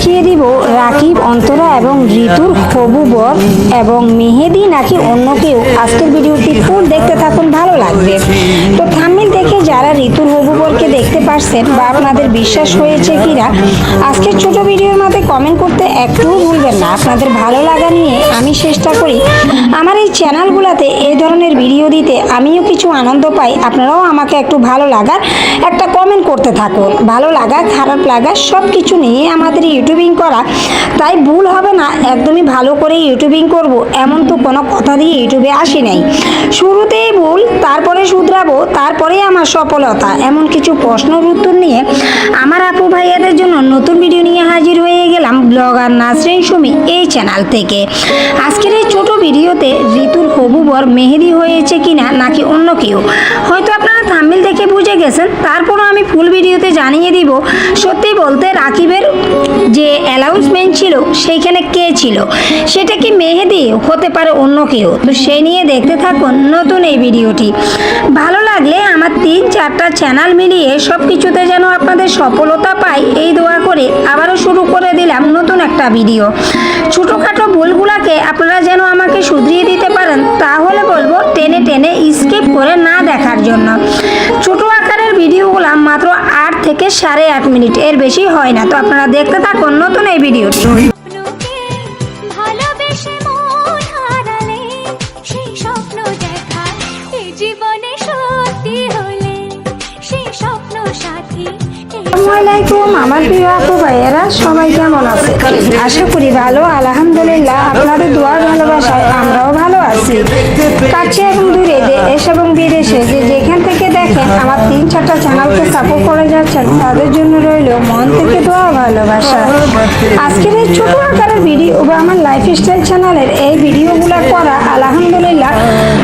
দেখিয়ে দিব রাকিব, অন্তরা এবং ঋতুর হবু বর এবং মেহেদি নাকি অন্য কেউ। আজকের ভিডিওটি ফুল দেখতে থাকুন, ভালো লাগবে। তো থাম্বনেল দেখে যারা ঋতুর হবু বরকে দেখতে পারছেন বা আপনাদের বিশ্বাস হয়েছে কিনা আজকের ছোট ভিডিওর মধ্যে কমেন্ট করতে একটুও ভুলবেন না। আপনাদের ভালো লাগা নিয়ে আমি চেষ্টা করি আমার এই চ্যানেলগুলোতে এই ধরনের ভিডিও দিতে, আমিও কিছু আনন্দ পাই। আপনারাও আমাকে একটু ভালো লাগার একটা কমেন্ট করতে থাকুন। ভালো লাগা খারাপ লাগা সব কিছু নিয়ে আমাদের ইউটিউবিং করা, তাই ভুল হবে না। একদমই ভালো করে ইউটিউবিং করব এমন তো কোনো কথা দিয়ে ইউটিউবে আসি নাই। শুরুতেই ভুল, তারপরে শুধরাবো, তারপরেই আমার সফলতা, এমন কিছু প্রশ্নের উত্তর নিয়ে আমার আপু ভাইয়াদের জন্য নতুন ভিডিও নিয়ে হাজির হয়ে গেলাম ব্লগার নাসরিন সুমি এই চ্যানেল থেকে। আজকের এই ছোট ভিডিওতে ঋতুর হবু বর মেহেদি হয়েছে কিনা নাকি অন্য কেউ, হয়তো আপনারা থাম্বনেল দেখে বুঝে গেছেন। তারপরও আমি ফুল ভিডিওতে জানিয়ে দিব। সত্যি বলতে রাকিবের যে অ্যানাউন্সমেন্ট ছিল সেইখানে কে ছিল, সেটা কি মেহেদি, হতে পারে অন্য কেউ। তো সেই নিয়ে দেখতে থাকুন নতুন এই ভিডিওটি। ভালো লাগলে আমার 3-4টা চ্যানেল মিলিয়ে সব কিছুতে যেন আপনাদের সফলতা পাই এই দোয়া করে আবারও শুরু করে দিলাম নতুন একটা ভিডিও। ছোটোখাটো ভুলগুলোকে আপনারা যেন আমাকে শুধরিয়ে দিতে পারেন, তাহলে বলবো টেনে টেনে স্কিপ করে না দেখার জন্য। ছোট আকারের ভিডিওগুলো মাত্র 8 থেকে 8.5 মিনিট, এর বেশি হয় না। তো আপনারা দেখতে থাকুন নতুন এই ভিডিওটি। আসসালামাইকুম আমার প্রিয় আপু ভাইয়েরা, সবাই কেমন আছে? আশা করি ভালো, আলহামদুলিল্লাহ। আপনাদের দোয়ার ভালোবাসায় আমরাও ভালো আছি। কাছে এবং দূরে, দেশ এবং বিদেশে যে যেখান থেকে দেখেন আমার 3-4টা চ্যানেলকে সাপোর্ট করে যাচ্ছেন, তাদের জন্য রইল মন থেকে দোয়া ভালোবাসা। আজকের এই ছোট আকারের ভিডিও বা আমার লাইফস্টাইল চ্যানেলের এই ভিডিওগুলো করা, আলহামদুলিল্লাহ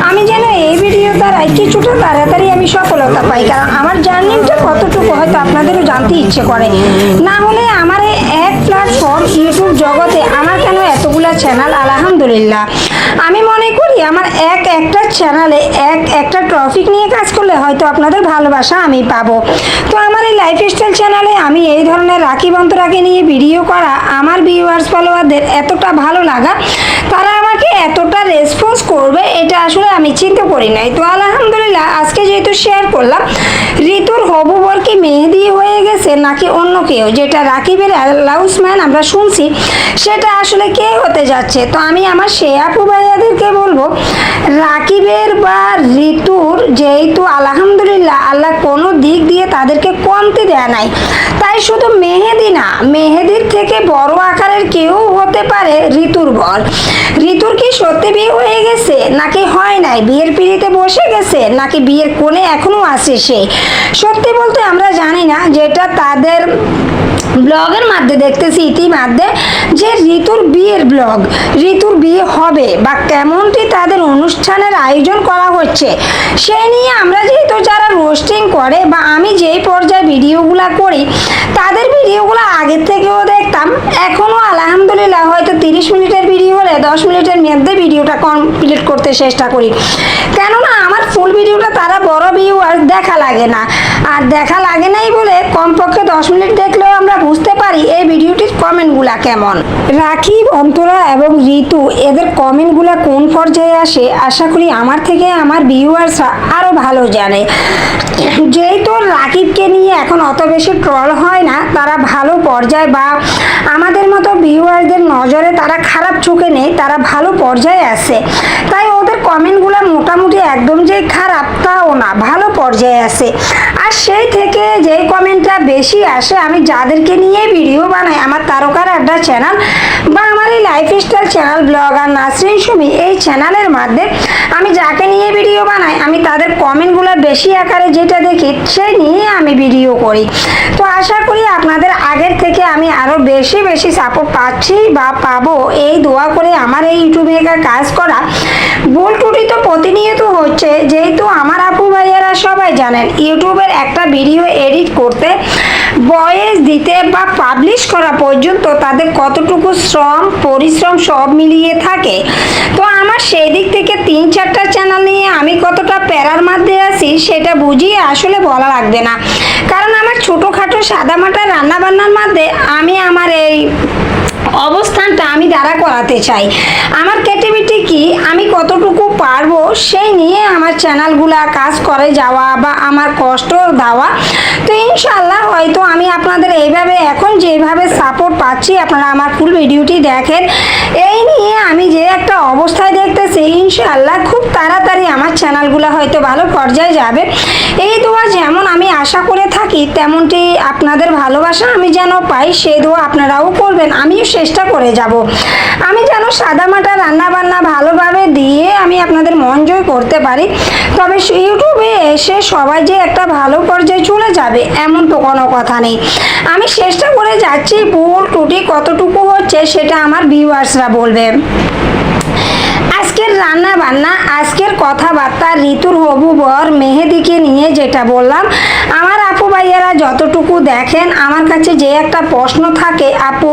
আমি যেন এই ভিডিও দ্বারাই কিছুটা তাড়াতাড়ি আমি সফলতা পাই। কারণ আমার জার্নিটা কতটুকু হয়তো আপনাদেরও জানতে ইচ্ছে করে। না হলে আমার এই এক প্ল্যাটফর্ম ইউটিউব জগতে আমার কেন এতগুলা চ্যানেল, আলহামদুলিল্লাহ আমি মনে করি আমার একটা চ্যানেলে একটা টপিক নিয়ে কাজ করলে হয়তো আপনাদের ভালোবাসা আমি পাবো। তো আমার এই লাইফস্টাইল চ্যানেলে আমি এই ধরনের রাকিব অন্তরাকে নিয়ে ভিডিও করা, আমার ভিউয়ার্স ফলোয়ারদের এতটা ভালো লাগা, তারা আমাকে এতটা রেসপন্স করবে এটা আসলে আমি চিন্তা করি নাই। তো আলহামদুলিল্লাহ আজকে যেহেতু শেয়ার করলাম ঋতুর হবু বর কি মেহেদি হয়ে গেছে নাকি অন্য কেউ, যেটা রাকিবের অ্যানাউন্সমেন্ট আমরা শুনছি সেটা আসলে কে হতে যাচ্ছে। তো আমি আমার সে আপু ভাইয়াদেরকে বলবো, রাকিবের বা ঋতুর যেহেতু আলহামদুলিল্লাহ আল্লাহ কোনো দিক দিয়ে তাদেরকে কমতি দেয় নাই, তাই শুধু মেহেদি না, মেহেদির থেকে বড় আকারের কেউ হতে পারে ঋতুর বর। ঋতুর কি সত্যি বিয়ে হয়ে গেছে নাকি হয় নাই, বিয়ের পিড়িতে বসে গেছে নাকি বিয়ের কোণে এখনো আছে সে, সত্যি বলতে আমরা জানি না। যেটা তাদের ব্লগের মধ্যে দেখতেছি ইতিমধ্যে যে ঋতুর বিয়ের ব্লগ, ঋতুর বিয়ে হবে বা কেমনটি তাদের অনুষ্ঠানের আয়োজন করা হচ্ছে, সেই নিয়ে আমরা যেহেতু যারা রোস্টিং করে বা আমি যেই পর্যায়ে ভিডিওগুলো করি তাদের ভিডিওগুলো আগের থেকেও দেখতাম, এখনও আলহামদুলিল্লাহ হয়তো 30 মিনিটের ভিডিও হলে 10 মিনিটের মধ্যে ভিডিওটা কমপ্লিট করতে চেষ্টা করি। কেননা আমার ফুল ভিডিওটা তারা বড় ভিউয়ার দেখা লাগে না, আর দেখা লাগে নাই বলে কমপক্ষে 10 মিনিট দেখলেও আমরা বুঝতে পারি এই ভিডিওটির কমেন্টগুলা কেমন। রাকিব, অন্তরা এবং ঋতু এদের কমেন্টগুলা কোন পর্যায়ে আসে আশা করি আমার থেকে আমার ভিউয়ার্সরা আরও ভালো জানে। যেহেতু রাকিবকে নিয়ে এখন অত বেশি ট্রল হয় না, তারা ভালো পর্যায়ে বা আমাদের মতো ভিউয়ারদের নজরে তারা খারাপ চোখে নেই, তারা ভালো পর্যায়ে আছে। তাই ওদের কমেন্টগুলো মোটামুটি একদম যে খারাপ তাও না, ভালো পর্যায়ে আছে। আর সেই থেকে যেই কমেন্টটা বেশি আসে, আমি যাদেরকে নিয়ে ভিডিও বানাই আমার তারকার আড্ডা চ্যানেল বা আমার এই lifestyle channel blogger Nasrin Sumi এই চ্যানেলের মধ্যে আমি যাকে নিয়ে ভিডিও বানাই, আমি তাদের কমেন্টগুলো বেশি আকারে যেটা দেখি সেই নিয়ে আমি ভিডিও করি। তো আশা করি আপনাদের আগের থেকে আমি আরও বেশি বেশি সাপোর্ট পাচ্ছি বা পাবো এই দোয়া করে। আমার এই ইউটিউবে কাজ করা ভুল ত্রুটি তো প্রতিনিয়ত হচ্ছে, যে যেহেতু আমার আপু ভাইয়েরা সবাই জানেন ইউটিউবের একটা ভিডিও এডিট করতে, ভয়েস দিতে বা পাবলিশ করা পর্যন্ত তাদের কতটুকু শ্রম পরিশ্রম সব মিলিয়ে থাকে। তো আমার সেই দিক থেকে 3-4টা চ্যানেল নিয়ে আমি কতটা প্যারার মধ্যে আছি সেটা বুঝিয়ে আসলে বলা লাগবে না, কারণ আমার ছোটোখাটো সাদামাটা রান্নাবান্নার মধ্যে আমি আমার এই অবস্থানটা আমি দাঁড়া করাতে চাই। আমার ক্রিয়েটিভিটি কি, আমি কতটুকু পারবো সেই নিয়ে আমার চ্যানেলগুলা কাজ করে যাওয়া বা আমার কষ্ট দেওয়া। তো ইনশাআল্লাহ হয়তো আমি আপনাদের এইভাবে এখন যেভাবে সাপোর্ট পাচ্ছি, আপনারা আমার ফুল ভিডিওটি দেখেন, এই নিয়ে আমি যে একটা অবস্থায় দেখতেছি ইনশাআল্লাহ খুব তাড়াতাড়ি আমার চ্যানেলগুলো হয়তো ভালো পর্যায়ে যাবে। এই দোয়া যেমন আমি আশা করে থাকি তেমনটি আপনাদের ভালোবাসা আমি যেন পাই, সেই দোয়া আপনারাও করবেন, আমিও চেষ্টা করে যাব। আমি যেন সাদামাটা রান্নাবান্না ভালোভাবে দিয়ে আমি আপনাদের মন জয় করতে পারি। তবে ইউটিউবে এসে সবাই যে একটা ভালো পর্যায়ে চলে যাবে এমন তো কোনো কথা নেই। আমি চেষ্টা করে যাচ্ছি, ভুল ত্রুটি কতটুকু হচ্ছে সেটা আমার ভিউয়ার্সরা বলবে। আজকের রান্না বান্না, আজকের কথাবার্তা ঋতুর হবু বর মেহেদিকে নিয়ে যেটা বললাম, আমার আপু ভাইয়েরা যতটুকু দেখেন আমার কাছে যে একটা প্রশ্ন থাকে, আপু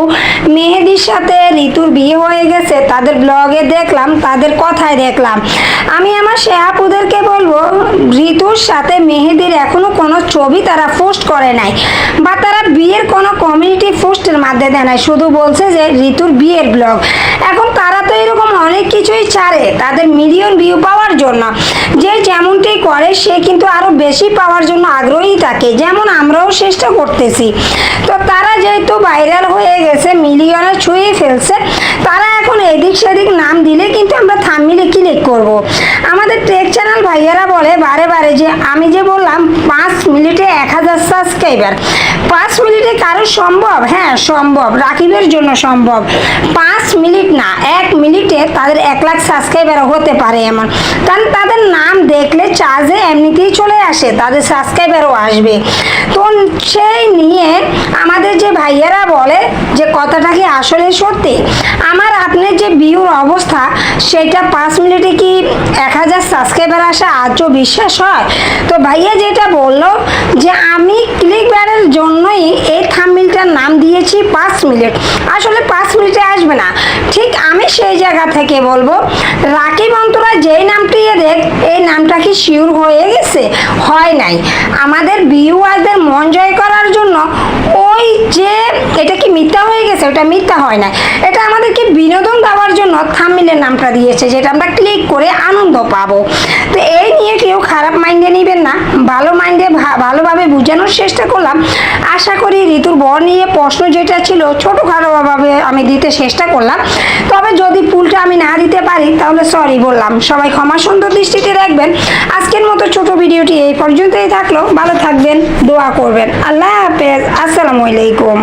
মেহেদির সাথে ঋতুর বিয়ে হয়ে গেছে, তাদের ব্লগে দেখলাম, তাদের কথায় দেখলাম। আমি আমার সে আপুদেরকে বলবো, ঋতুর সাথে মেহেদির এখনো কোনো ছবি তারা পোস্ট করে নাই বা তারা বিয়ের কোনো কমিউনিটি পোস্টের মাধ্যমে দেয় নাই, শুধু বলছে যে ঋতুর বিয়ের ব্লগ। এখন তারা তো এরকম অনেক কিছুই ছাড়ে তাদের মিলিয়ন ভিউ পাওয়ার জন্য, যে যেমনটি করে সে কিন্তু আরো বেশি পাওয়ার জন্য আগ্রহী থাকে, যেমন আমরাও চেষ্টা করতেছি। তো তারা যেহেতু ভাইরাল হয়ে গেছে, মিলিয়নে ছুঁয়ে ফেলছে, তারা এখন এদিক সেদিক নাম দিলে কিন্তু আমরা থাম্বনেইলে ক্লিক করব। আমাদের টেক চ্যানেল ভাইয়ারা বলে বারে বারে যে আমি যে বললাম 5 মিনিটে 1000 সাবস্ক্রাইবার, 5 মিনিটে কারো সম্ভব? হ্যাঁ সম্ভব, রাকিবের জন্য সম্ভব। 5 মিনিট না, 1 মিনিটে তাদের 1 লাখ সাবস্ক্রাইবার হতে পারে এমন, কারণ তাদের নাম দেখলে চার্জে এমনিতেই চলে আসে, তাদের সাবস্ক্রাইবারও আসবে। তো সেই নিয়ে আমাদের যে ভাইয়ারা বলে যে কথাটা কি আসলে সত্যি, আমার আপনার যে ভিউর অবস্থা সেটা 5 মিনিটে কি 1000 সাবস্ক্রাইবার আসা আজও বিশ্বাস হয়? তো ভাইয়া যেটা বললো যে আমি ক্লিক ব্যারের জন্যই এই থাম্বনেইলটার নাম দিয়েছি 5 মিনিট, আসলে 5 মিনিটে আসবে না। ঠিক আমি সেই জায়গা থেকে বলবো, রাকিব অন্তরা যেই নামটি দেখ, এই নামটা কি শিওর হয়ে গেছে? হয় নাই। আমাদের ভিউয়ারদের মন জয় করার জন্য ওই যে এটা কি মিথ্যা হয়ে গেছে, ওটা মিথ্যা হয় না, এটা আমাদেরকে বিনোদন দেওয়ার জন্য থাম্বনেইলের নামটা দিয়েছে, যেটা আমরা ক্লিক করে আনন্দ পাবো। তো এই নিয়ে কেউ খারাপ মাইন্ডে নেবেন না, ভালো মাইন্ডে ভালোভাবে বোঝানোর চেষ্টা করলাম। আশা করি ঋতুর বর নিয়ে প্রশ্ন যেটা ছিল ছোটোখাটোভাবে আমি দিতে চেষ্টা করলাম, তবে যদি ভুলটা আমি না দিতে পারি তাহলে সরি বললাম। সবাই ক্ষমা সুন্দর দৃষ্টিতে দেখবেন। আজকের মতো ছোট ভিডিওটি এই পর্যন্তই থাকলো, ভালো থাকবেন, দোয়া করবেন। আল্লাহ হাফেজ, আসসালামু আলাইকুম।